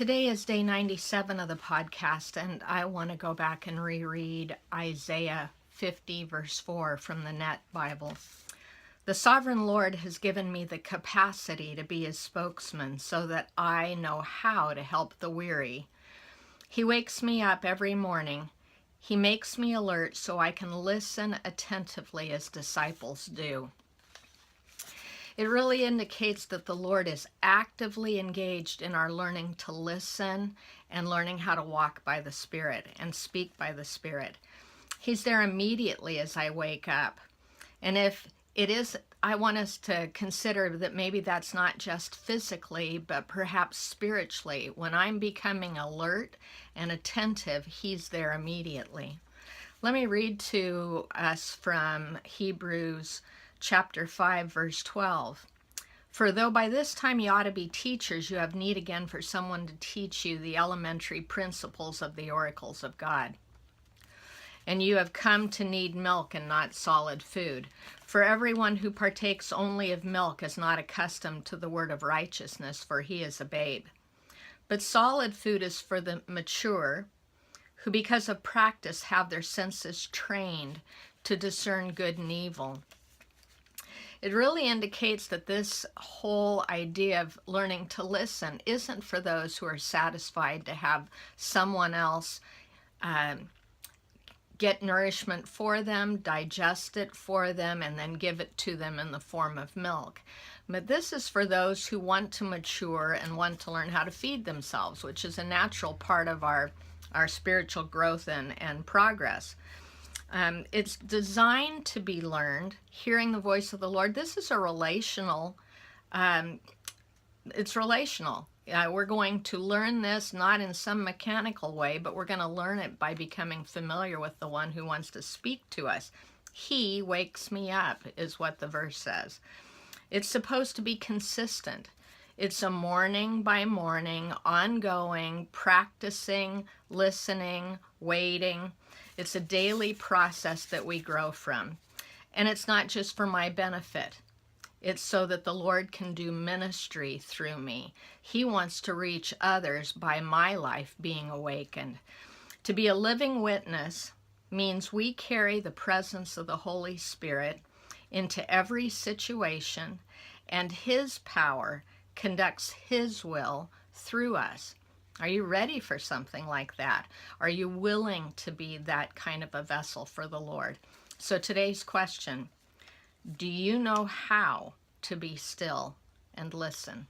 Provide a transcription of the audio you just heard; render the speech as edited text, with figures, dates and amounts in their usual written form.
Today is day 97 of the podcast, and I want to go back and reread Isaiah 50, verse 4 from the Net Bible. The sovereign Lord has given me the capacity to be his spokesman so that I know how to help the weary. He wakes me up every morning. He makes me alert so I can listen attentively as disciples do. It really indicates that the Lord is actively engaged in our learning to listen and learning how to walk by the Spirit and speak by the Spirit. He's there immediately as I wake up. And if it is, I want us to consider that maybe that's not just physically, but perhaps spiritually. When I'm becoming alert and attentive, he's there immediately. Let me read to us from Hebrews chapter 5, verse 12. For though by this time you ought to be teachers, you have need again for someone to teach you the elementary principles of the oracles of God. And you have come to need milk and not solid food. For everyone who partakes only of milk is not accustomed to the word of righteousness, for he is a babe. But solid food is for the mature, who because of practice have their senses trained to discern good and evil. It really indicates that this whole idea of learning to listen isn't for those who are satisfied to have someone else get nourishment for them, digest it for them, and then give it to them in the form of milk. But this is for those who want to mature and want to learn how to feed themselves, which is a natural part of our spiritual growth and progress. It's designed to be learned, hearing the voice of the Lord. This is a relational, it's relational. We're going to learn this not in some mechanical way, but we're going to learn it by becoming familiar with the one who wants to speak to us. He wakes me up, is what the verse says. It's supposed to be consistent. It's a morning by morning, ongoing, practicing, listening, waiting. It's a daily process that we grow from. And it's not just for my benefit. It's so that the Lord can do ministry through me. He wants to reach others by my life being awakened. To be a living witness means we carry the presence of the Holy Spirit into every situation, and his power conducts his will through us. Are you ready for something like that? Are you willing to be that kind of a vessel for the Lord? So today's question, do you know how to be still and listen?